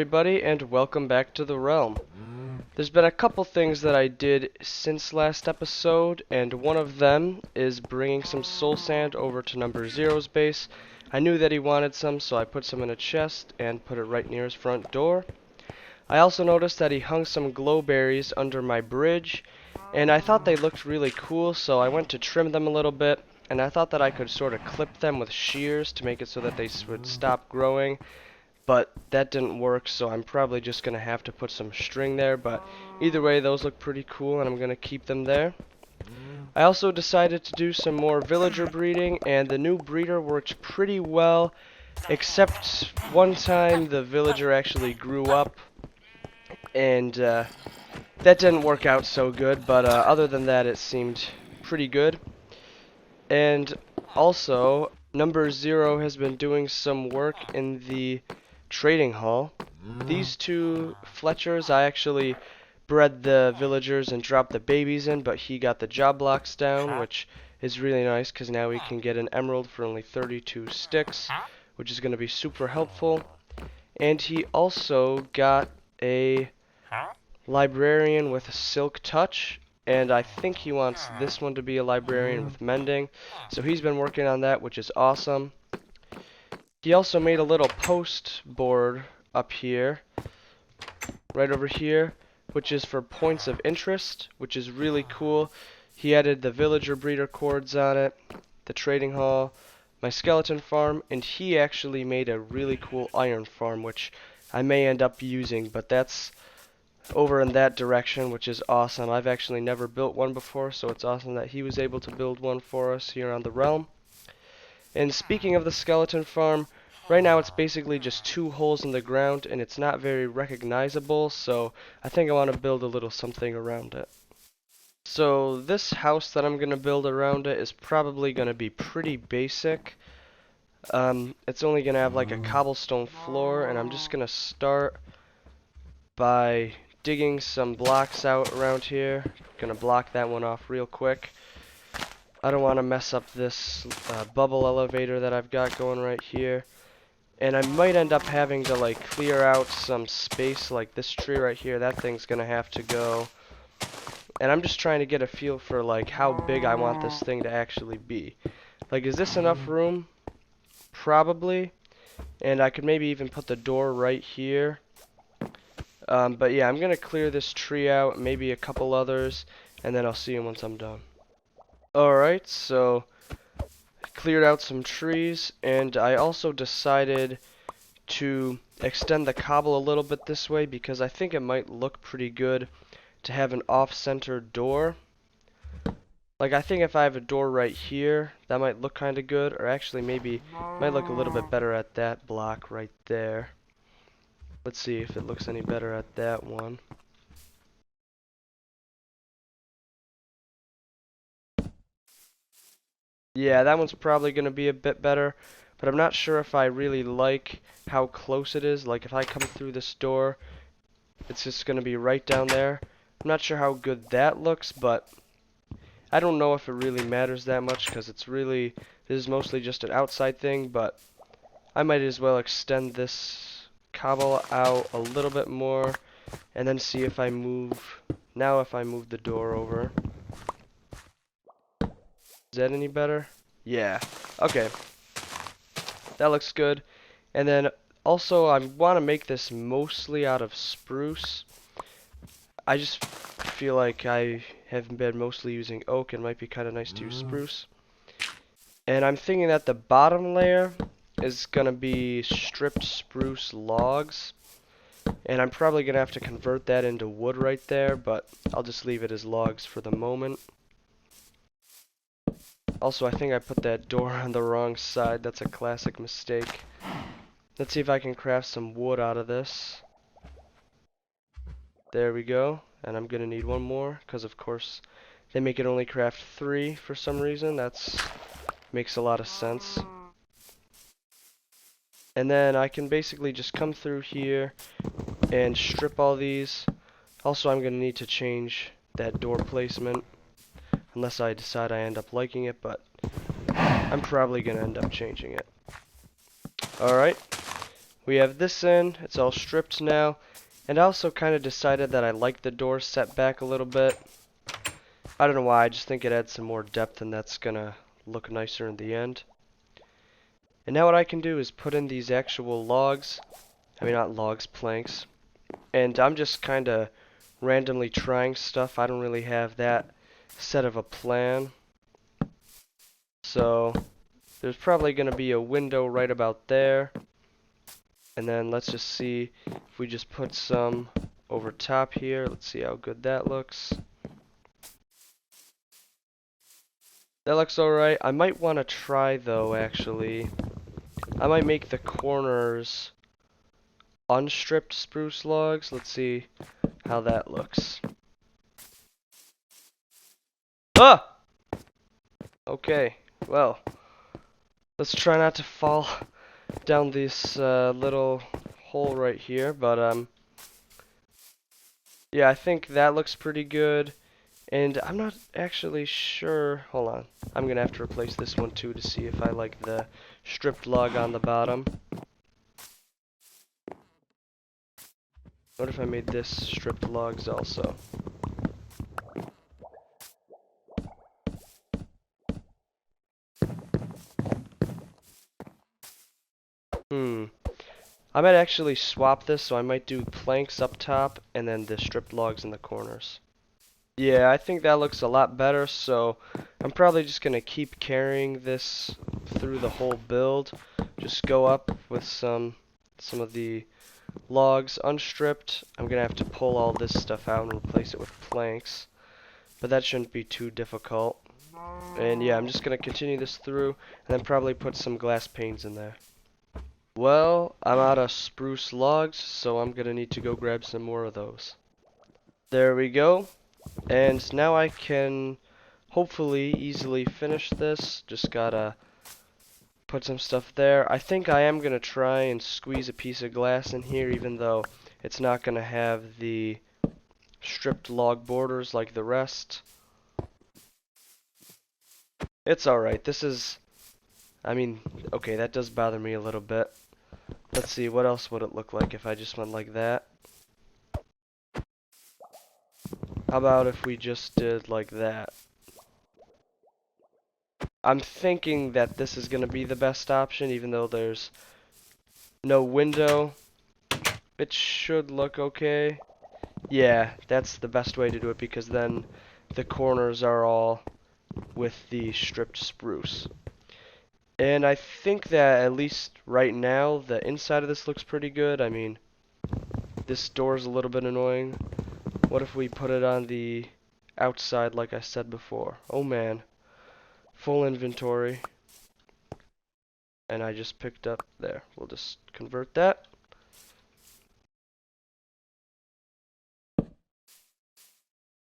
everybody, and welcome back to the realm. There's been a couple things that I did since last episode, and one of them is bringing some soul sand over to number zero's base. I knew that he wanted some, so I put some in a chest and put it right near his front door. I also noticed that he hung some glowberries under my bridge, and I thought they looked really cool, so I went to trim them a little bit, and I thought that I could sort of clip them with shears to make it so that they would stop growing. But that didn't work, so I'm probably just going to have to put some string there. But either way, those look pretty cool, and I'm going to keep them there. I also decided to do some more villager breeding, and the new breeder worked pretty well, except one time the villager actually grew up, and that didn't work out so good. But other than that, it seemed pretty good. And also, number zero has been doing some work in the trading hall. These two Fletchers, I actually bred the villagers and dropped the babies in, but he got the job blocks down, which is really nice because now we can get an emerald for only 32 sticks, which is going to be super helpful. And he also got a librarian with a silk touch, and I think he wants this one to be a librarian with mending, so he's been working on that, which is awesome. He also made a little post board up here, right over here, which is for points of interest, which is really cool. He added the villager breeder cords on it, the trading hall, my skeleton farm, and he actually made a really cool iron farm, which I may end up using, but that's over in that direction, which is awesome. I've actually never built one before, so it's awesome that he was able to build one for us here on the realm. And speaking of the skeleton farm, right now it's basically just two holes in the ground, and it's not very recognizable, so I think I want to build a little something around it. So this house that I'm going to build around it is probably going to be pretty basic. It's only going to have like a cobblestone floor, and I'm just going to start by digging some blocks out around here. Gonna block that one off real quick. I don't want to mess up this bubble elevator that I've got going right here. And I might end up having to like clear out some space like this tree right here. That thing's gonna have to go. And I'm just trying to get a feel for like how big I want this thing to actually be. Like, is this enough room? Probably. And I could maybe even put the door right here. But yeah, I'm going to clear this tree out, maybe a couple others, and then I'll see you once I'm done. Alright, so cleared out some trees, and I also decided to extend the cobble a little bit this way because I think it might look pretty good to have an off-center door. Like, I think if I have a door right here, that might look kind of good, or actually maybe might look a little bit better at that block right there. Let's see if it looks any better at that one. Yeah, that one's probably going to be a bit better, but I'm not sure if I really like how close it is. Like, if I come through this door, it's just going to be right down there. I'm not sure how good that looks, but I don't know if it really matters that much because this is mostly just an outside thing, but I might as well extend this cobble out a little bit more and then see if I move, if I move the door over. Is that any better? Yeah. Okay. That looks good. And then also I want to make this mostly out of spruce. I just feel like I have been mostly using oak and might be kind of nice to use spruce. And I'm thinking that the bottom layer is going to be stripped spruce logs. And I'm probably going to have to convert that into wood right there, but I'll just leave it as logs for the moment. Also, I think I put that door on the wrong side. That's a classic mistake. Let's see if I can craft some wood out of this. There we go. And I'm going to need one more, because of course they make it only craft 3 for some reason. That's makes a lot of sense. And then I can basically just come through here and strip all these. Also, I'm going to need to change that door placement. Unless I decide I end up liking it, but I'm probably going to end up changing it. Alright, we have this in. It's all stripped now. And I also kind of decided that I like the door set back a little bit. I don't know why, I just think it adds some more depth and that's gonna look nicer in the end. And now what I can do is put in these actual logs. I mean, not logs, planks. And I'm just kind of randomly trying stuff. I don't really have that set of a plan. So there's probably going to be a window right about there. And then let's just see if we just put some over top here. Let's see how good that looks. That looks alright. I might want to try though, actually. I might make the corners unstripped spruce logs. Let's see how that looks. Ah! Okay, well, let's try not to fall down this little hole right here, but yeah, I think that looks pretty good. And I'm not actually sure. Hold on. I'm going to have to replace this one too to see if I like the stripped log on the bottom. What if I made this stripped logs also? I might actually swap this, so I might do planks up top and then the stripped logs in the corners. Yeah, I think that looks a lot better, so I'm probably just going to keep carrying this through the whole build. Just go up with some of the logs unstripped. I'm going to have to pull all this stuff out and replace it with planks, but that shouldn't be too difficult. And yeah, I'm just going to continue this through and then probably put some glass panes in there. Well, I'm out of spruce logs, so I'm going to need to go grab some more of those. There we go. And now I can hopefully easily finish this. Just gotta put some stuff there. I think I am gonna try and squeeze a piece of glass in here, even though it's not gonna have the stripped log borders like the rest. It's alright. This is, I mean, okay, that does bother me a little bit. Let's see, what else would it look like if I just went like that? How about if we just did like that? I'm thinking that this is going to be the best option, even though there's no window. It should look okay. Yeah, that's the best way to do it, because then the corners are all with the stripped spruce. And I think that at least right now, the inside of this looks pretty good. I mean, this door's a little bit annoying. What if we put it on the outside like I said before? Oh man. Full inventory. And I just picked up there. We'll just convert that.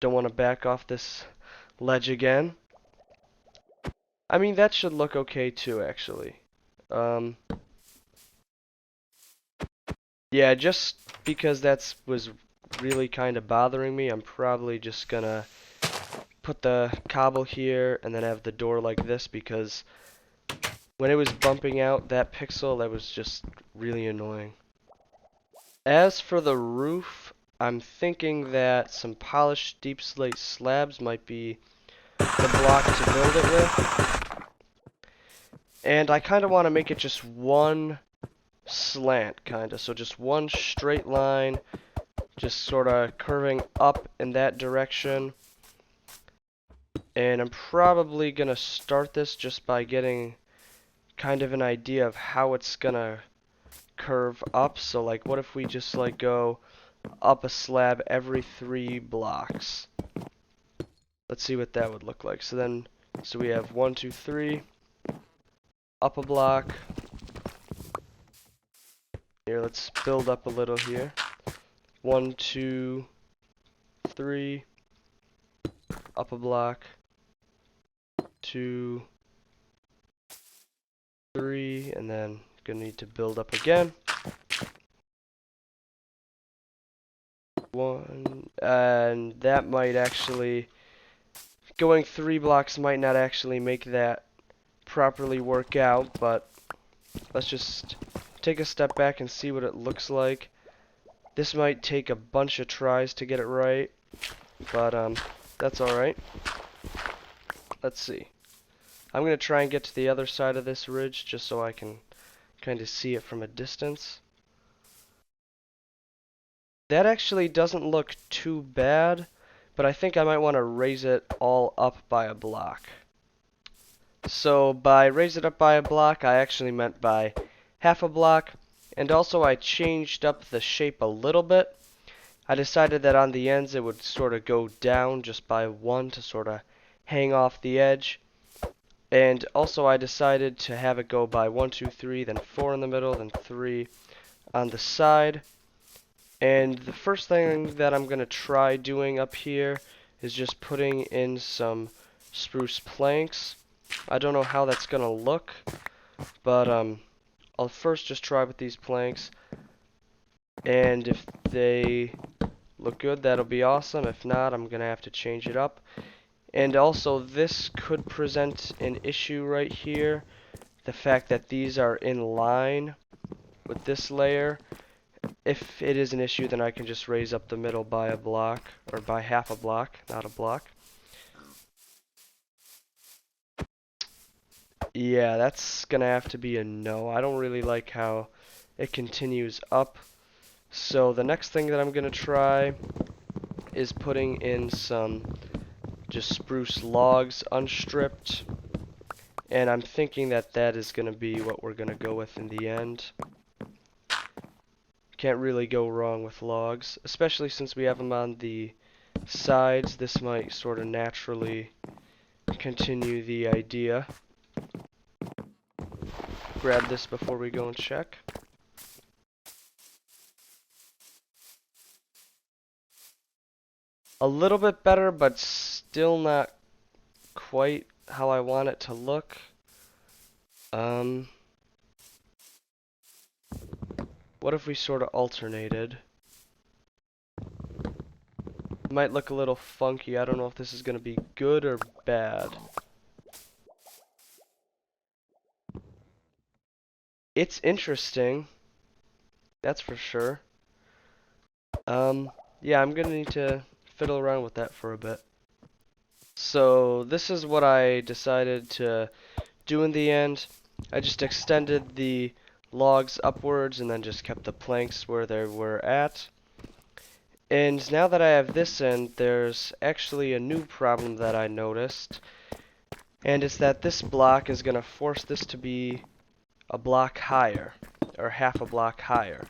Don't want to back off this ledge again. I mean, that should look okay too, actually. Yeah, just because that was really kind of bothering me, I'm probably just gonna put the cobble here and then have the door like this, because when it was bumping out that pixel, that was just really annoying. As for the roof, I'm thinking that some polished deep slate slabs might be the block to build it with. And I kind of want to make it just one slant, kind of. So just one straight line, just sort of curving up in that direction. And I'm probably going to start this just by getting kind of an idea of how it's going to curve up. So like, what if we just like go up a slab every 3 blocks? Let's see what that would look like. So we have 1, 2, 3, up a block. Here, let's build up a little here. 1, 2, 3, up a block. 2, 3, and then gonna need to build up again. 1, and that might actually, going 3 blocks might not actually make that properly work out, but let's just take a step back and see what it looks like. This might take a bunch of tries to get it right, but that's alright. Let's see. I'm going to try and get to the other side of this ridge just so I can kind of see it from a distance. That actually doesn't look too bad, but I think I might want to raise it all up by a block. So by raise it up by a block, I actually meant by half a block, and also I changed up the shape a little bit. I decided that on the ends it would sort of go down just by one to sort of hang off the edge. And also I decided to have it go by 1, 2, 3, then 4 in the middle, then 3 on the side. And the first thing that I'm going to try doing up here is just putting in some spruce planks. I don't know how that's going to look, but I'll first just try with these planks. And if they look good, that'll be awesome. If not, I'm going to have to change it up. And also, this could present an issue right here. The fact that these are in line with this layer. If it is an issue, then I can just raise up the middle by a block, or by half a block, not a block. Yeah, that's gonna have to be a no. I don't really like how it continues up. So the next thing that I'm gonna try is putting in some just spruce logs unstripped. And I'm thinking that that is gonna be what we're gonna go with in the end. Can't really go wrong with logs, especially since we have them on the sides. This might sort of naturally continue the idea. Grab this before we go and check. A little bit better, but still not quite how I want it to look. What if we sort of alternated? It might look a little funky. I don't know if this is going to be good or bad. It's interesting. That's for sure. Yeah, I'm going to need to fiddle around with that for a bit. So this is what I decided to do in the end. I just extended the logs upwards and then just kept the planks where they were at. And now that I have this in, there's actually a new problem that I noticed. And it's that this block is going to force this to be a block higher, or half a block higher.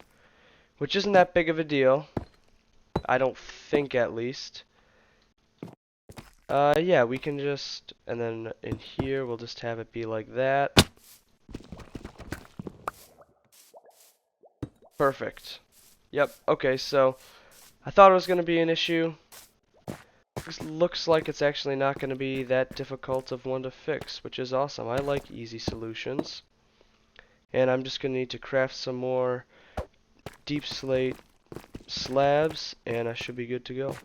Which isn't that big of a deal. I don't think, at least. Yeah, we can just, and then in here we'll just have it be like that. Perfect. Yep, okay, so I thought it was going to be an issue. This looks like it's actually not going to be that difficult of one to fix, which is awesome. I like easy solutions. And I'm just going to need to craft some more deep slate slabs, and I should be good to go.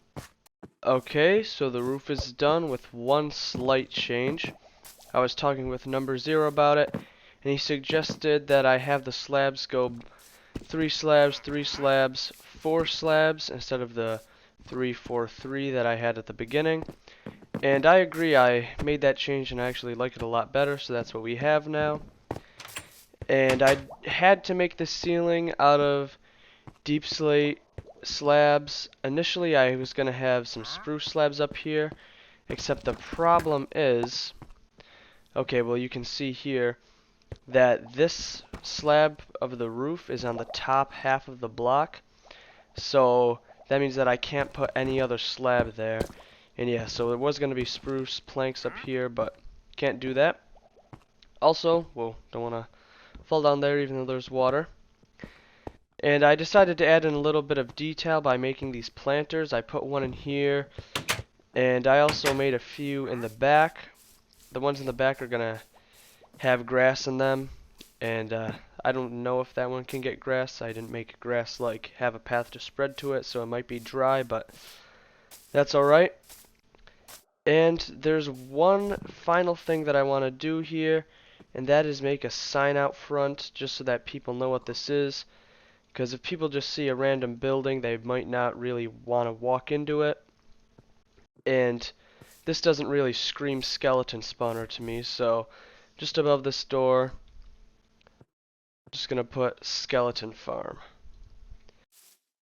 Okay, so the roof is done with one slight change. I was talking with number 0 about it, and he suggested that I have the slabs go 3 slabs, 3 slabs, 4 slabs instead of the 3, 4, 3 that I had at the beginning. And I agree, I made that change and I actually like it a lot better, so that's what we have now. And I had to make the ceiling out of deep slate slabs. Initially I was going to have some spruce slabs up here, except the problem is, okay, well you can see here that this slab of the roof is on the top half of the block, so that means that I can't put any other slab there. And yeah, so it was going to be spruce planks up here, but can't do that. Also, whoa, don't want to fall down there even though there's water. And I decided to add in a little bit of detail by making these planters. I put one in here, and I also made a few in the back. The ones in the back are going to have grass in them, and I don't know if that one can get grass. I didn't make grass like have a path to spread to it, so it might be dry, but that's alright. And there's one final thing that I want to do here, and that is make a sign out front just so that people know what this is. Because if people just see a random building, they might not really want to walk into it. And this doesn't really scream skeleton spawner to me, so just above this door, I'm just going to put skeleton farm.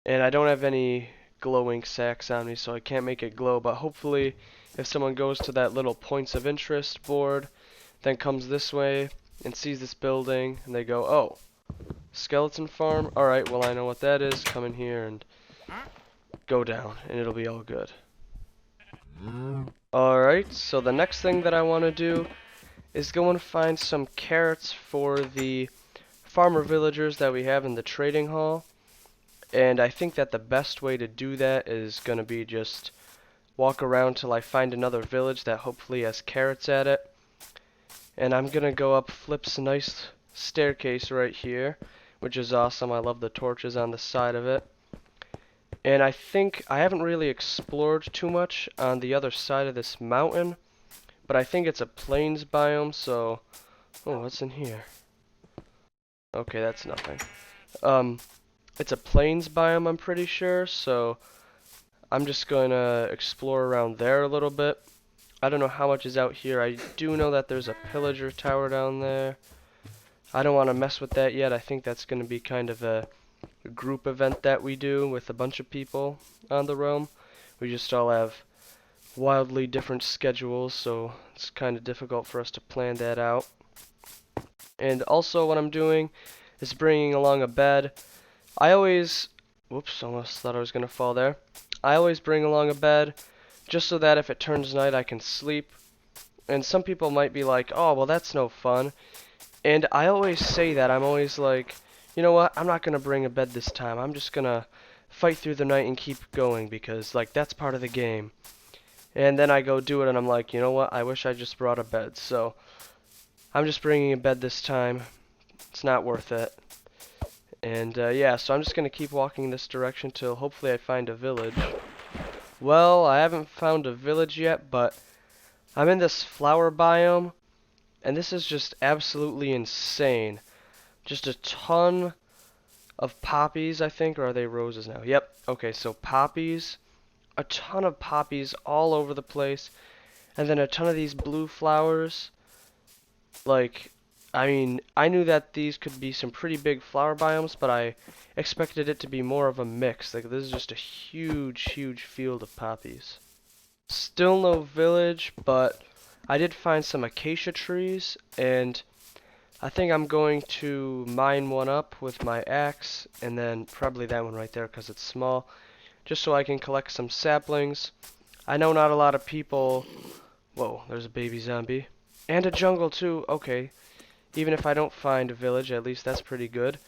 And I don't have any glowing sacks on me, so I can't make it glow, but hopefully if someone goes to that little points of interest board, then comes this way and sees this building, and they go, oh, skeleton farm? Alright, well I know what that is. Come in here and go down, and it'll be all good. Alright, so the next thing that I want to do is go and find some carrots for the farmer villagers that we have in the trading hall. And I think that the best way to do that is going to be just walk around till I find another village that hopefully has carrots at it. And I'm going to go up Flip's nice staircase right here, which is awesome. I love the torches on the side of it. And I think I haven't really explored too much on the other side of this mountain, but I think it's a plains biome, so... Oh, what's in here? Okay, that's nothing. It's a plains biome, I'm pretty sure, so I'm just going to explore around there a little bit. I don't know how much is out here. I do know that there's a pillager tower down there. I don't want to mess with that yet. I think that's going to be kind of a group event that we do with a bunch of people on the realm. We just all have wildly different schedules, so it's kind of difficult for us to plan that out. And also what I'm doing is bringing along a bed. I always, whoops, almost thought I was going to fall there. I always bring along a bed just so that if it turns night I can sleep. And some people might be like, oh, well that's no fun. And I always say that. I'm always like, you know what, I'm not going to bring a bed this time. I'm just going to fight through the night and keep going because, like, that's part of the game. And then I go do it and I'm like, you know what, I wish I just brought a bed. So I'm just bringing a bed this time. It's not worth it. And yeah, so I'm just going to keep walking this direction till hopefully I find a village. Well, I haven't found a village yet, but I'm in this flower biome, and this is just absolutely insane. Just a ton of poppies, I think, or are they roses now? Yep, okay, so poppies, a ton of poppies all over the place, and then a ton of these blue flowers. Like, I mean, I knew that these could be some pretty big flower biomes, but I expected it to be more of a mix. Like, this is just a huge, huge field of poppies. Still no village, but I did find some acacia trees, and I think I'm going to mine one up with my axe, and then probably that one right there because it's small, just so I can collect some saplings. I know not a lot of people... Whoa, there's a baby zombie. And a jungle too, okay. Even if I don't find a village, at least that's pretty good.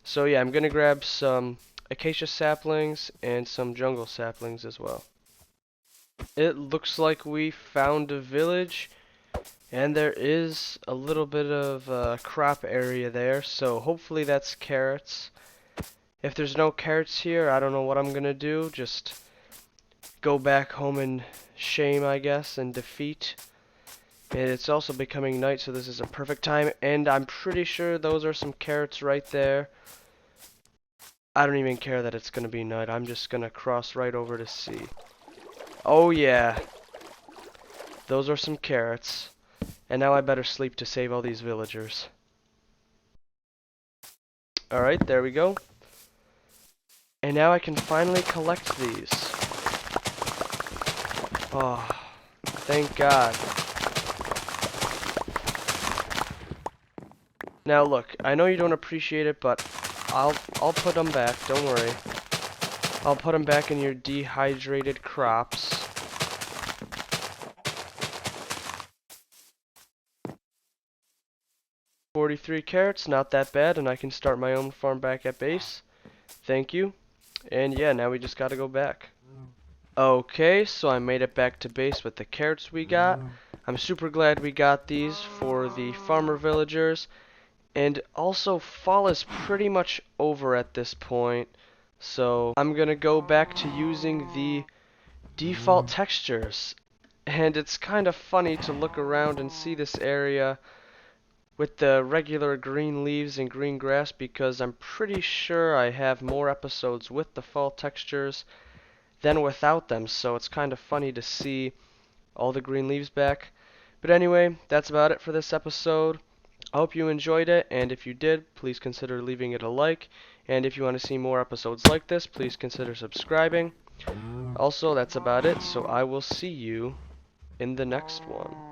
So yeah, I'm gonna grab some acacia saplings and some jungle saplings as well. It looks like we found a village, and there is a little bit of crop area there, so hopefully that's carrots. If there's no carrots here, I don't know what I'm gonna do. Just go back home in shame, I guess, and defeat. And it's also becoming night, so this is a perfect time. And I'm pretty sure those are some carrots right there. I don't even care that it's going to be night. I'm just going to cross right over to see. Oh, yeah. Those are some carrots. And now I better sleep to save all these villagers. Alright, there we go. And now I can finally collect these. Oh, thank God. Now look, I know you don't appreciate it, but I'll put them back, don't worry. I'll put them back in your dehydrated crops. $43 carrots, not that bad, and I can start my own farm back at base. Thank you. And yeah, now we just gotta go back. Okay, so I made it back to base with the carrots we got. I'm super glad we got these for the farmer villagers. And also, fall is pretty much over at this point, so I'm gonna go back to using the default textures. And it's kind of funny to look around and see this area with the regular green leaves and green grass because I'm pretty sure I have more episodes with the fall textures than without them, so it's kind of funny to see all the green leaves back. But anyway, that's about it for this episode. I hope you enjoyed it, and if you did, please consider leaving it a like. And if you want to see more episodes like this, please consider subscribing. Also, that's about it, so I will see you in the next one.